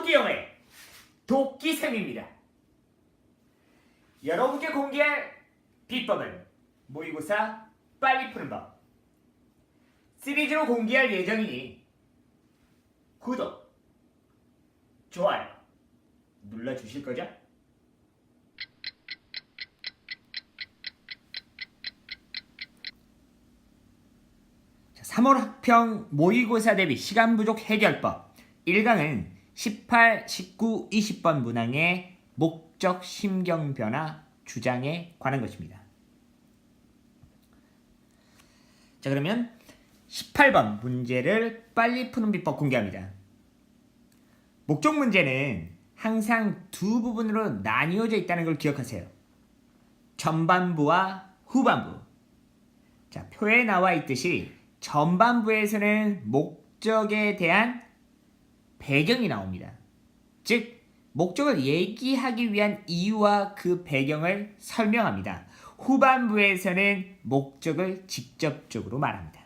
초기형의 도끼쌤입니다. 여러분께 공개할 비법은 모의고사 빨리 푸는 법. 시리즈로 공개할 예정이니 구독, 좋아요 눌러주실 거죠? 자, 3월 학평 모의고사 대비 시간 부족 해결법 1강은 18, 19, 20번 문항의 목적, 심경 변화, 주장에 관한 것입니다. 자, 그러면 18번 문제를 빨리 푸는 비법 공개합니다. 목적 문제는 항상 두 부분으로 나뉘어져 있다는 걸 기억하세요. 전반부와 후반부. 자, 표에 나와 있듯이 전반부에서는 목적에 대한 배경이 나옵니다. 즉, 목적을 얘기하기 위한 이유와 그 배경을 설명합니다. 후반부에서는 목적을 직접적으로 말합니다.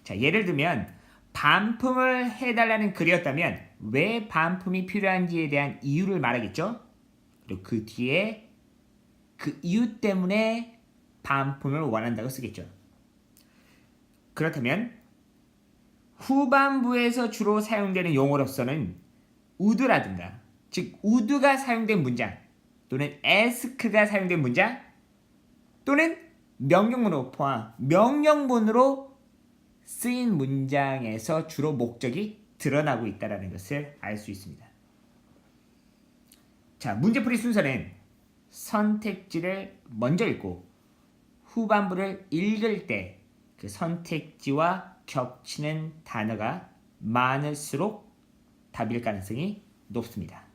자, 예를 들면 반품을 해달라는 글이었다면 왜 반품이 필요한지에 대한 이유를 말하겠죠? 그리고 그 뒤에 그 이유 때문에 반품을 원한다고 쓰겠죠. 그렇다면 후반부에서 주로 사용되는 용어로서는 would라든가, 즉 would가 사용된 문장 또는 ask가 사용된 문장 또는 명령문으로 포함 명령문으로 쓰인 문장에서 주로 목적이 드러나고 있다는 것을 알 수 있습니다. 자, 문제풀이 순서는 선택지를 먼저 읽고 후반부를 읽을 때 그 선택지와 겹치는 단어가 많을수록 답일 가능성이 높습니다.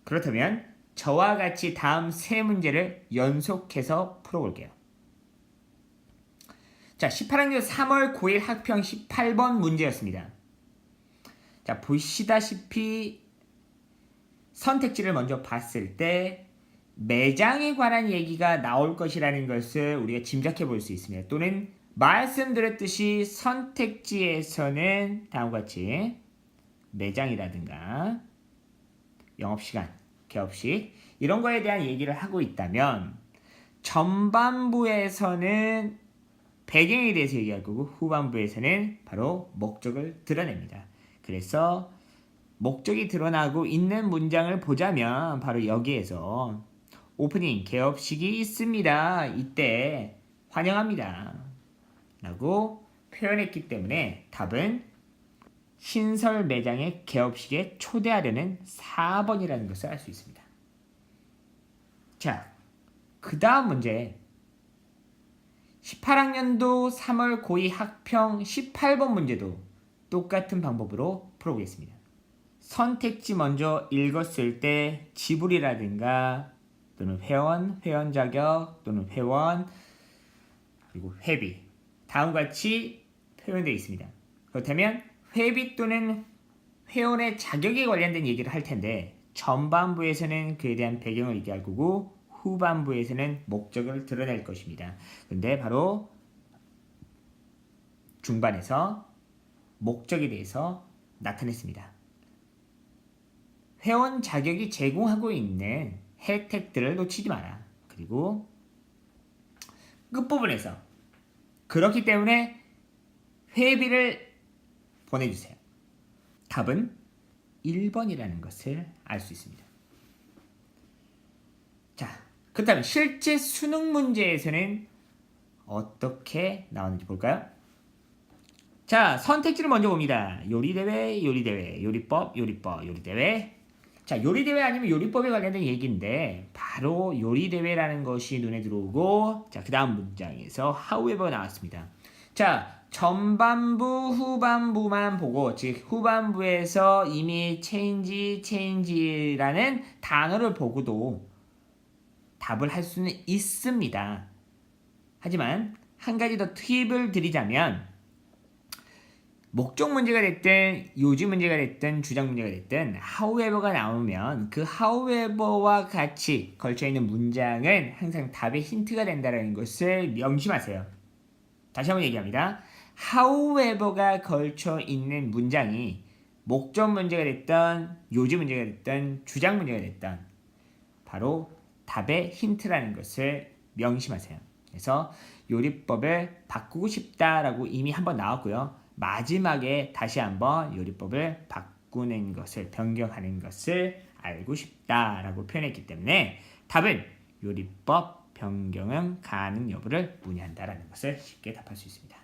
그렇다면 저와 같이 다음 세 문제를 연속해서 풀어볼게요. 자, 18학년 3월 9일 학평 18번 문제였습니다. 자, 보시다시피 선택지를 먼저 봤을 때 매장에 관한 얘기가 나올 것이라는 것을 우리가 짐작해 볼 수 있습니다. 또는 말씀드렸듯이 선택지에서는 다음과 같이 매장이라든가 영업시간, 개업식 이런 거에 대한 얘기를 하고 있다면 전반부에서는 배경에 대해서 얘기할 거고 후반부에서는 바로 목적을 드러냅니다. 그래서 목적이 드러나고 있는 문장을 보자면 바로 여기에서 오프닝 개업식이 있습니다. 이때 환영합니다 라고 표현했기 때문에 답은 신설 매장의 개업식에 초대하려는 4번이라는 것을 알 수 있습니다. 자, 그 다음 문제 18학년도 3월 고2 학평 18번 문제도 똑같은 방법으로 풀어보겠습니다. 선택지 먼저 읽었을 때 지불이라든가 또는 회원, 회원 자격 또는 회원 그리고 회비 다음과 같이 표현되어 있습니다. 그렇다면 회비 또는 회원의 자격에 관련된 얘기를 할 텐데 전반부에서는 그에 대한 배경을 얘기할 거고 후반부에서는 목적을 드러낼 것입니다. 근데 바로 중반에서 목적에 대해서 나타냈습니다. 회원 자격이 제공하고 있는 혜택들을 놓치지 마라. 그리고 끝부분에서 그렇기 때문에 회비를 보내주세요. 답은 1번이라는 것을 알 수 있습니다. 자, 그렇다면 실제 수능 문제에서는 어떻게 나오는지 볼까요? 자, 선택지를 먼저 봅니다. 요리대회, 요리대회, 요리법, 요리법, 요리대회. 자, 요리대회 아니면 요리법에 관련된 얘기인데 바로 요리대회라는 것이 눈에 들어오고 자, 그 다음 문장에서 however 나왔습니다. 자, 전반부, 후반부만 보고 즉 후반부에서 이미 change라는 단어를 보고도 답을 할 수는 있습니다. 하지만 한 가지 더 팁을 드리자면 목적 문제가 됐든 요지 문제가 됐든 주장 문제가 됐든 however가 나오면 그 however와 같이 걸쳐있는 문장은 항상 답의 힌트가 된다는 것을 명심하세요. 다시 한번 얘기합니다. however가 걸쳐있는 문장이 목적 문제가 됐던 요지 문제가 됐던 주장 문제가 됐던 바로 답의 힌트라는 것을 명심하세요. 그래서 요리법을 바꾸고 싶다라고 이미 한번 나왔고요. 마지막에 다시 한번 요리법을 바꾸는 것을 변경하는 것을 알고 싶다라고 표현했기 때문에 답은 요리법 변경은 가능 여부를 문의한다라는 것을 쉽게 답할 수 있습니다.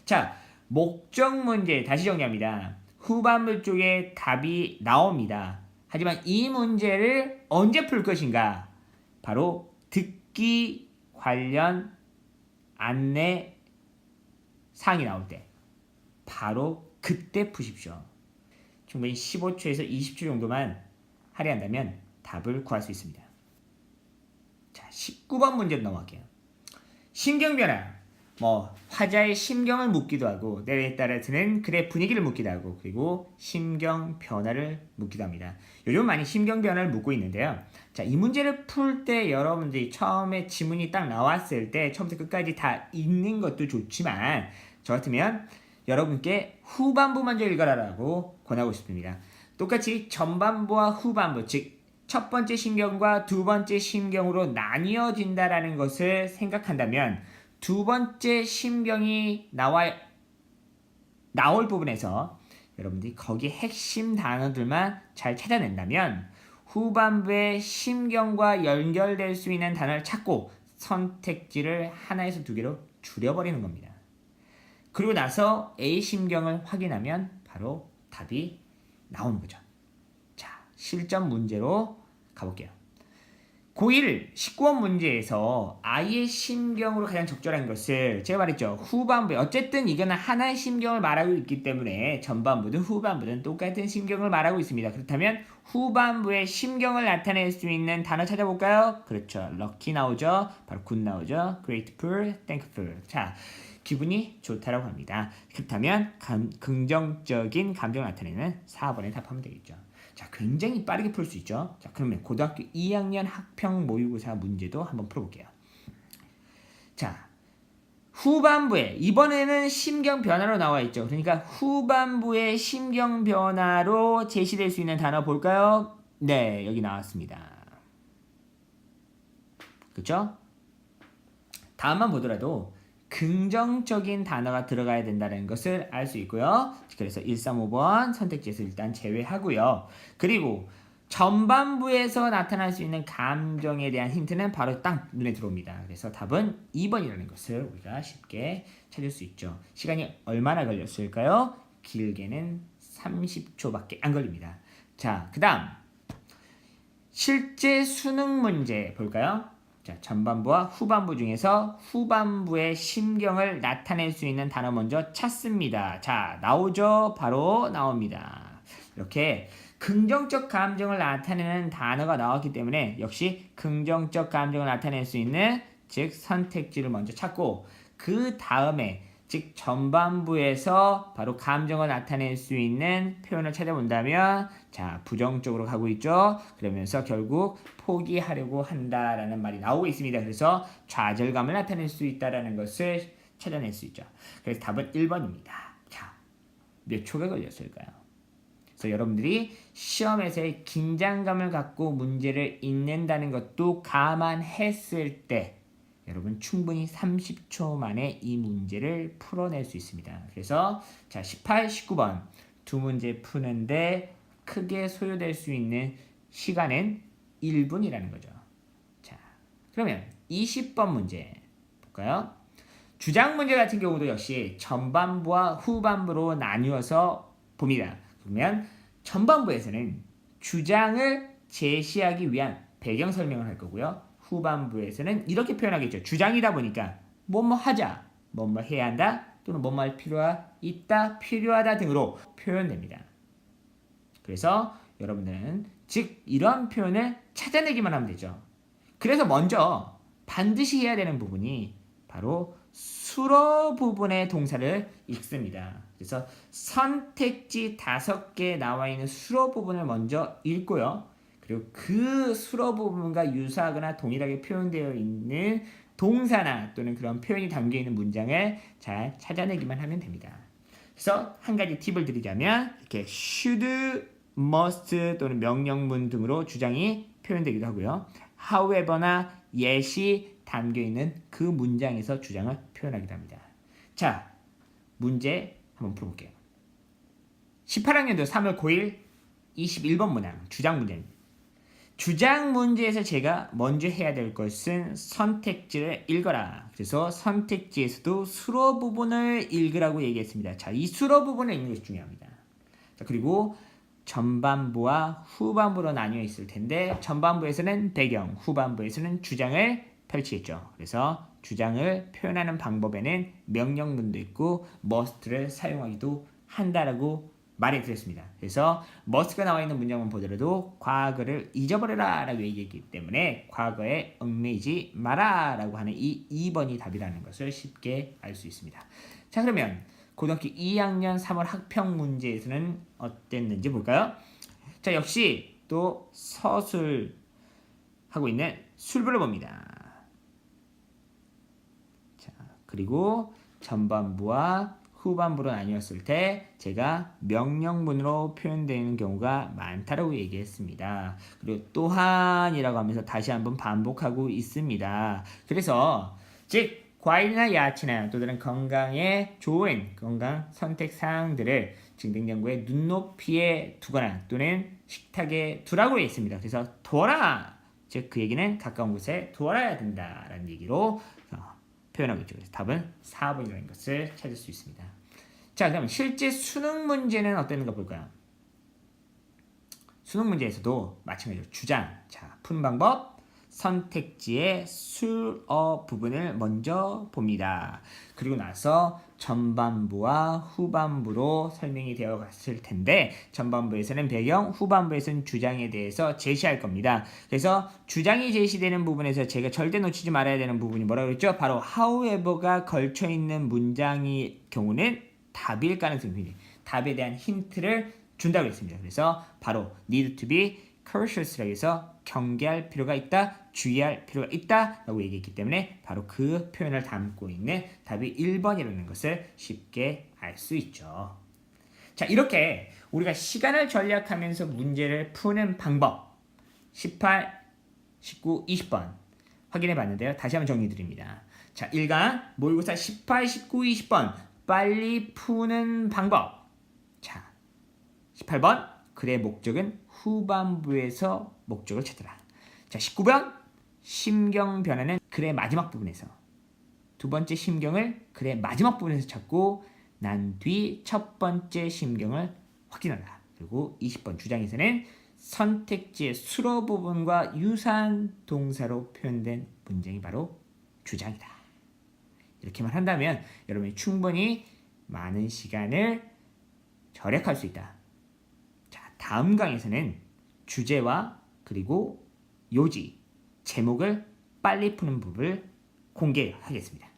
자, 목적 문제 다시 정리합니다. 후반부 쪽에 답이 나옵니다. 하지만 이 문제를 언제 풀 것인가? 바로 듣기 관련 안내 사항이 나올 때 바로 그때 푸십시오. 충분히 15초에서 20초 정도만 할애한다면 답을 구할 수 있습니다. 자, 19번 문제로 넘어갈게요. 신경변화. 화자의 심경을 묻기도 하고 때에 따라서는 글의 분위기를 묻기도 하고 그리고 심경 변화를 묻기도 합니다. 요즘 많이 심경 변화를 묻고 있는데요. 자, 이 문제를 풀 때 여러분들이 처음에 지문이 딱 나왔을 때 처음부터 끝까지 다 읽는 것도 좋지만 저 같으면 여러분께 후반부 먼저 읽어라라고 권하고 싶습니다. 똑같이 전반부와 후반부, 즉 첫 번째 심경과 두 번째 심경으로 나뉘어진다라는 것을 생각한다면 두 번째 심경이 나올 부분에서 여러분들이 거기 핵심 단어들만 잘 찾아낸다면 후반부의 심경과 연결될 수 있는 단어를 찾고 선택지를 하나에서 두 개로 줄여버리는 겁니다. 그리고 나서 A 심경을 확인하면 바로 답이 나오는 거죠. 자, 실전 문제로 가볼게요. 고1 19원 문제에서 아이의 심경으로 가장 적절한 것을 제가 말했죠. 후반부에 어쨌든 이거는 하나의 심경을 말하고 있기 때문에 전반부든 후반부든 똑같은 심경을 말하고 있습니다. 그렇다면 후반부의 심경을 나타낼 수 있는 단어 찾아볼까요? 그렇죠. lucky 나오죠. 바로 good 나오죠. grateful, thankful. 자, 기분이 좋다라고 합니다. 그렇다면 긍정적인 감정을 나타내는 4번에 답하면 되겠죠. 자, 굉장히 빠르게 풀 수 있죠. 자, 그러면 고등학교 2학년 학평 모의고사 문제도 한번 풀어볼게요. 자, 후반부에 이번에는 심경 변화로 나와 있죠. 그러니까 후반부의 심경 변화로 제시될 수 있는 단어 볼까요? 네, 여기 나왔습니다. 그렇죠? 다음만 보더라도 긍정적인 단어가 들어가야 된다는 것을 알 수 있고요. 그래서 135번 선택지에서 일단 제외하고요. 그리고 전반부에서 나타날 수 있는 감정에 대한 힌트는 바로 딱 눈에 들어옵니다. 그래서 답은 2번이라는 것을 우리가 쉽게 찾을 수 있죠. 시간이 얼마나 걸렸을까요? 길게는 30초밖에 안 걸립니다. 자, 그 다음 실제 수능 문제 볼까요? 자, 전반부와 후반부 중에서 후반부의 심경을 나타낼 수 있는 단어 먼저 찾습니다. 자, 나오죠? 바로 나옵니다. 이렇게 긍정적 감정을 나타내는 단어가 나왔기 때문에 역시 긍정적 감정을 나타낼 수 있는 즉 선택지를 먼저 찾고 그 다음에 즉 전반부에서 바로 감정을 나타낼 수 있는 표현을 찾아본다면 자, 부정적으로 가고 있죠. 그러면서 결국 포기하려고 한다라는 말이 나오고 있습니다. 그래서 좌절감을 나타낼 수 있다라는 것을 찾아낼 수 있죠. 그래서 답은 1번입니다. 자, 몇 초가 걸렸을까요? 그래서 여러분들이 시험에서의 긴장감을 갖고 문제를 읽는다는 것도 감안했을 때 여러분 충분히 30초 만에 이 문제를 풀어낼 수 있습니다. 그래서 자, 18, 19번 두 문제 푸는데 크게 소요될 수 있는 시간은 1분이라는 거죠. 자, 그러면 20번 문제 볼까요? 주장 문제 같은 경우도 역시 전반부와 후반부로 나뉘어서 봅니다. 그러면 전반부에서는 주장을 제시하기 위한 배경 설명을 할 거고요. 후반부에서는 이렇게 표현하겠죠. 주장이다 보니까 뭐뭐 하자, 뭐뭐 해야 한다, 또는 뭐뭐 할 필요가 있다, 필요하다 등으로 표현됩니다. 그래서 여러분들은 즉 이런 표현을 찾아내기만 하면 되죠. 그래서 먼저 반드시 해야 되는 부분이 바로 수로 부분의 동사를 읽습니다. 그래서 선택지 5개 나와 있는 수로 부분을 먼저 읽고요. 그리고 그 수로 부분과 유사하거나 동일하게 표현되어 있는 동사나 또는 그런 표현이 담겨 있는 문장을 잘 찾아내기만 하면 됩니다. 그래서 한 가지 팁을 드리자면 이렇게 should, must 또는 명령문 등으로 주장이 표현되기도 하고요. however나 yet이 담겨있는 그 문장에서 주장을 표현하기도 합니다. 자, 문제 한번 풀어볼게요. 18학년도 3월 9일 21번 문항 주장 문제입니다. 주장 문제에서 제가 먼저 해야 될 것은 선택지를 읽어라. 그래서 선택지에서도 수로 부분을 읽으라고 얘기했습니다. 자, 이 수로 부분을 읽는 것이 중요합니다. 자, 그리고 전반부와 후반부로 나뉘어 있을 텐데 전반부에서는 배경, 후반부에서는 주장을 펼치겠죠. 그래서 주장을 표현하는 방법에는 명령문도 있고 must를 사용하기도 한다라고 말해드렸습니다. 그래서 must가 나와 있는 문장만 보더라도 과거를 잊어버려라 라고 얘기했기 때문에 과거에 얽매이지 마라 라고 하는 이 2번이 답이라는 것을 쉽게 알 수 있습니다. 자, 그러면 고등학교 2학년 3월 학평 문제에서는 어땠는지 볼까요? 자, 역시 또 서술하고 있는 술부를 봅니다. 자, 그리고 전반부와 후반부로 나뉘었을 때 제가 명령문으로 표현되는 경우가 많다라고 얘기했습니다. 그리고 또한이라고 하면서 다시 한번 반복하고 있습니다. 그래서 즉 과일이나 야채나 또 다른 건강에 좋은 건강 선택 사항들을 증등정구의 눈높이에 두거나 또는 식탁에 두라고 했습니다. 그래서 둬라! 즉 그 얘기는 가까운 곳에 두어야 된다라는 얘기로 표현하고 있죠. 그래서 답은 4번이라는 것을 찾을 수 있습니다. 자, 그럼 실제 수능 문제는 어땠는가 볼까요? 수능 문제에서도 마찬가지로 주장, 자, 푸는 방법, 선택지의 수어 부분을 먼저 봅니다. 그리고 나서 전반부와 후반부로 설명이 되어 갔을 텐데 전반부에서는 배경, 후반부에서는 주장에 대해서 제시할 겁니다. 그래서 주장이 제시되는 부분에서 제가 절대 놓치지 말아야 되는 부분이 뭐라고 그랬죠? 바로 however가 걸쳐있는 문장의 경우는 답일 가능성이 굉장히 답에 대한 힌트를 준다고 했습니다. 그래서 바로 need to be cautious라고 해서 경계할 필요가 있다, 주의할 필요가 있다 라고 얘기했기 때문에 바로 그 표현을 담고 있는 답이 1번이라는 것을 쉽게 알 수 있죠. 자, 이렇게 우리가 시간을 전략하면서 문제를 푸는 방법 18, 19, 20번 확인해 봤는데요. 다시 한번 정리 드립니다. 자, 1강 모의고사 18, 19, 20번 빨리 푸는 방법. 자, 18번 글의 목적은 후반부에서 목적을 찾으라. 자, 19번 심경 변화는 글의 마지막 부분에서 두 번째 심경을 글의 마지막 부분에서 찾고 난 뒤 첫 번째 심경을 확인하라. 그리고 20번 주장에서는 선택지의 수로 부분과 유사한 동사로 표현된 문장이 바로 주장이다. 이렇게만 한다면 여러분이 충분히 많은 시간을 절약할 수 있다. 자, 다음 강에서는 주제와 그리고 요지, 제목을 빨리 푸는 법을 공개하겠습니다.